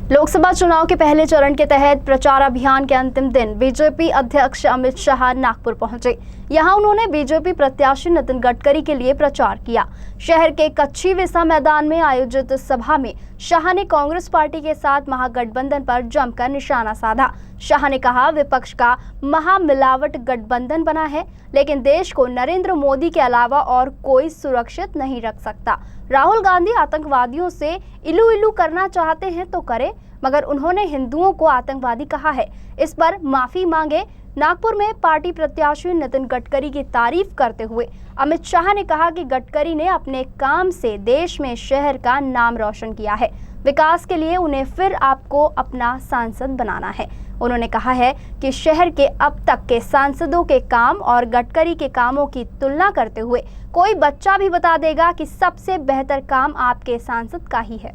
लोकसभा चुनाव के पहले चरण के तहत प्रचार अभियान के अंतिम दिन बीजेपी अध्यक्ष अमित शाह नागपुर पहुंचे। यहां उन्होंने बीजेपी प्रत्याशी नितिन गडकरी के लिए प्रचार किया। शहर के कच्ची विसा मैदान में आयोजित सभा में शाह ने कांग्रेस पार्टी के साथ महागठबंधन पर जमकर निशाना साधा। शाह ने कहा, विपक्ष का महामिलावट गठबंधन बना है, लेकिन देश को नरेंद्र मोदी के अलावा और कोई सुरक्षित नहीं रख सकता। राहुल गांधी आतंकवादियों से इलू इलू करना चाहते हैं तो करें, मगर उन्होंने हिंदुओं को आतंकवादी कहा है, इस पर माफी मांगे। नागपुर में पार्टी प्रत्याशी नितिन गडकरी की तारीफ करते हुए अमित शाह ने कहा कि गडकरी ने अपने काम से देश में शहर का नाम रोशन किया है। विकास के लिए उन्हें फिर आपको अपना सांसद बनाना है। उन्होंने कहा है कि शहर के अब तक के सांसदों के काम और गडकरी के कामों की तुलना करते हुए कोई बच्चा भी बता देगा कि सबसे बेहतर काम आपके सांसद का ही है।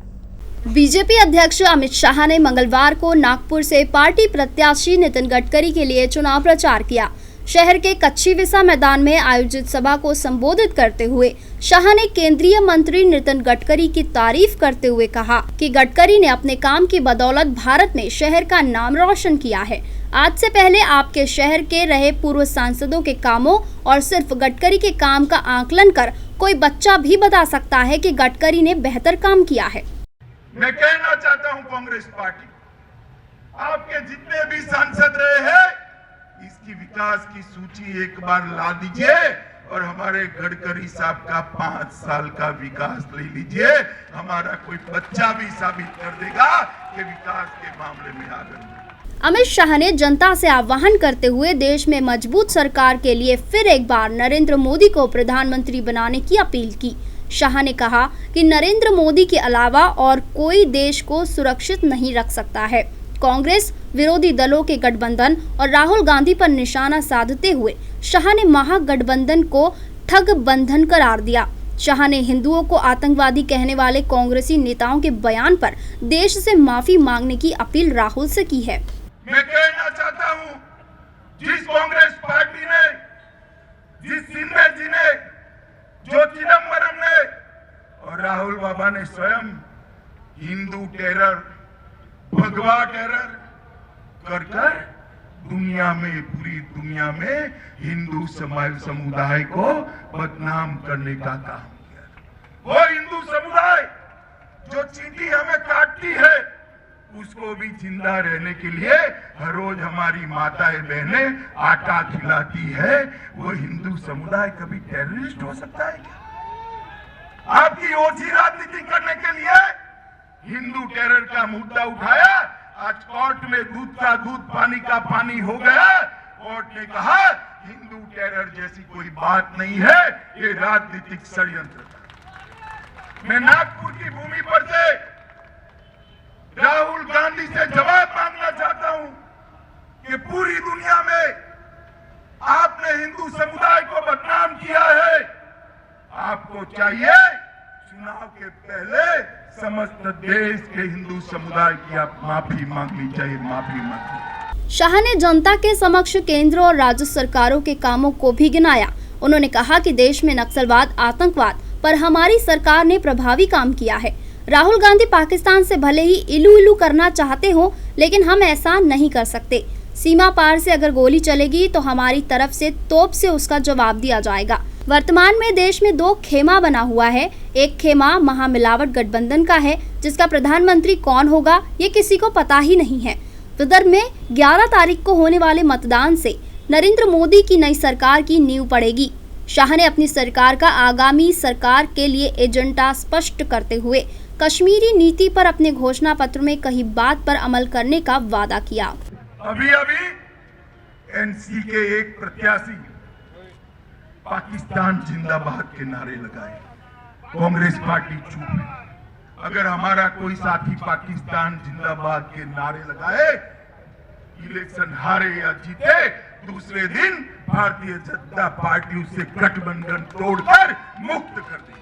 बीजेपी अध्यक्ष अमित शाह ने मंगलवार को नागपुर से पार्टी प्रत्याशी नितिन गडकरी के लिए चुनाव प्रचार किया। शहर के कच्ची विसा मैदान में आयोजित सभा को संबोधित करते हुए शाह ने केंद्रीय मंत्री नितिन गडकरी की तारीफ करते हुए कहा कि गडकरी ने अपने काम की बदौलत भारत में शहर का नाम रोशन किया है। आज से पहले आपके शहर के रहे पूर्व सांसदों के कामों और सिर्फ गडकरी के काम का आकलन कर कोई बच्चा भी बता सकता है कि गडकरी ने बेहतर काम किया है। मैं कहना चाहता हूं कांग्रेस पार्टी, आपके जितने भी सांसद रहे हैं, इसकी विकास की सूची एक बार ला दीजिए और हमारे गडकरी साहब का 5 साल का विकास ले लीजिए। हमारा कोई बच्चा भी साबित कर देगा कि विकास के मामले में आगे। अमित शाह ने जनता से आह्वान करते हुए देश में मजबूत सरकार के लिए फिर एक बार नरेंद्र मोदी को प्रधानमंत्री बनाने की अपील की। शाह ने कहा कि नरेंद्र मोदी के अलावा और कोई देश को सुरक्षित नहीं रख सकता है। कांग्रेस, विरोधी दलों के गठबंधन और राहुल गांधी पर निशाना साधते हुए शाह ने महागठबंधन को ठग बंधन करार दिया। शाह ने हिंदुओं को आतंकवादी कहने वाले कांग्रेसी नेताओं के बयान पर देश से माफी मांगने की अपील राहुल से की है। मैं कहना चाहता हूं, जिस कांग्रेस पार्टी ने, जिस सिंधिया जी ने, जो चिदंबरम ने और राहुल बाबा ने स्वयं हिंदू टेरर, भगवा टेरर कर दुनिया में, पूरी दुनिया में हिंदू समुदाय को बदनाम करने का काम किया। वो हिंदू समुदाय जो चींटी हमें काटती है, उसको भी जिंदा रहने के लिए हर रोज हमारी माताएं बहनें आटा खिलाती है। वो हिंदू समुदाय कभी टेररिस्ट हो सकता है क्या? आपकी ओछी राजनीति करने के लिए हिंदू टेरर का मुद्दा उठाया। आज कोर्ट में दूध का दूध, पानी का पानी हो गया। कोर्ट ने कहा हिंदू टेरर जैसी कोई बात नहीं है, ये राजनीतिक षड्यंत्र था। मैं नागपुर की भूमि पर से राहुल गांधी से जवाब मांगना चाहता हूं कि पूरी दुनिया में आपने हिंदू समुदाय को बदनाम किया है। आपको चाहिए चुनाव के पहले समस्त देश के हिंदू समुदाय की आप माफी मांगनी चाहिए, माफी मांगनी। शाह ने जनता के समक्ष केंद्र और राज्य सरकारों के कामों को भी गिनाया। उन्होंने कहा कि देश में नक्सलवाद, आतंकवाद पर हमारी सरकार ने प्रभावी काम किया है। राहुल गांधी पाकिस्तान से भले ही इलू इलू करना चाहते हो, लेकिन हम ऐसा नहीं कर सकते। सीमा पार से अगर गोली चलेगी तो हमारी तरफ से तोप से उसका जवाब दिया जाएगा। वर्तमान में देश में 2 खेमा बना हुआ है। एक खेमा महामिलावट गठबंधन का है, जिसका प्रधानमंत्री कौन होगा ये किसी को पता ही नहीं है। विदर्भ में 11 तारीख को होने वाले मतदान से नरेंद्र मोदी की नई सरकार की नींव पड़ेगी। शाह ने अपनी सरकार का आगामी सरकार के लिए एजेंडा स्पष्ट करते हुए कश्मीरी नीति पर अपने घोषणा पत्र में कही बात पर अमल करने का वादा किया। अभी एनसी के एक प्रत्याशी पाकिस्तान जिंदाबाद के नारे लगाए। कांग्रेस पार्टी चुप है। अगर हमारा कोई साथी पाकिस्तान जिंदाबाद के नारे लगाए, इलेक्शन हारे या जीते, दूसरे दिन भारतीय जनता पार्टी उसे गठबंधन तोड़कर मुक्त कर देगी।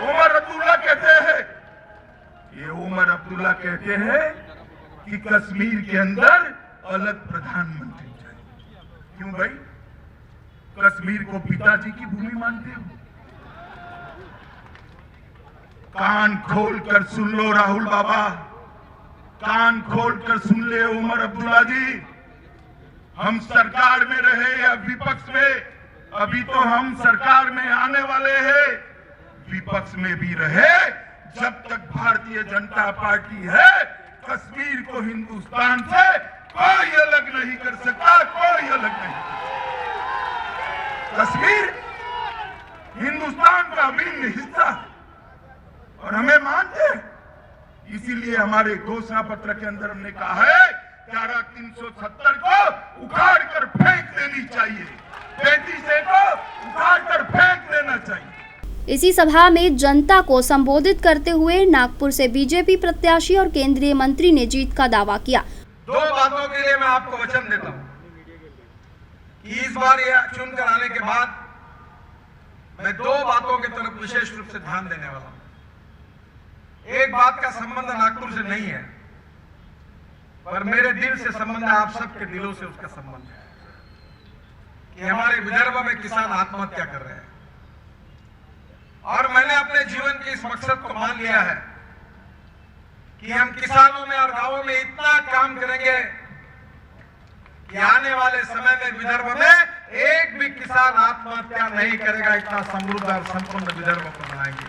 उमर अब्दुल्ला कहते हैं, ये उमर अब्दुल्ला कहते हैं कि कश्मीर के अंदर अलग प्रधानमंत्री चाहिए। क्यों भाई? कश्मीर को पिताजी की भूमि मानते हो? कान खोल कर सुन लो राहुल बाबा, कान खोल कर सुन ले उमर अब्दुल्ला जी। हम सरकार में रहे या विपक्ष में, अभी तो हम सरकार में आने वाले हैं, विपक्ष में भी रहे, जब तक भारतीय जनता पार्टी है कश्मीर को हिंदुस्तान से कोई अलग नहीं कर सकता, कोई अलग नहीं। कश्मीर हिंदुस्तान का अभिन्न हिस्सा और हमें मानते हैं, इसीलिए हमारे घोषणा पत्र के अंदर हमने कहा है धारा 370 को उखाड़ कर फेंक देनी चाहिए, 35A को उखाड़ कर फेंक देना चाहिए। इसी सभा में जनता को संबोधित करते हुए नागपुर से बीजेपी प्रत्याशी और केंद्रीय मंत्री ने जीत का दावा किया। दो बातों के लिए मैं आपको वचन देता हूं कि इस बार यह चुनकर आने के बाद मैं दो बातों की तरफ विशेष रूप से ध्यान देने वाला हूं। एक बात का संबंध नागपुर से नहीं है, पर मेरे दिल से संबंध है, आप सबके दिलों से उसका संबंध है कि हमारे विदर्भ में किसान आत्महत्या कर रहे हैं। और मैंने अपने जीवन के इस मकसद को मान लिया है कि हम किसानों में और गांवों में इतना काम करेंगे कि आने वाले समय में विदर्भ में एक भी किसान आत्महत्या नहीं करेगा, इतना समृद्ध और संपन्न विदर्भ को बनाएंगे।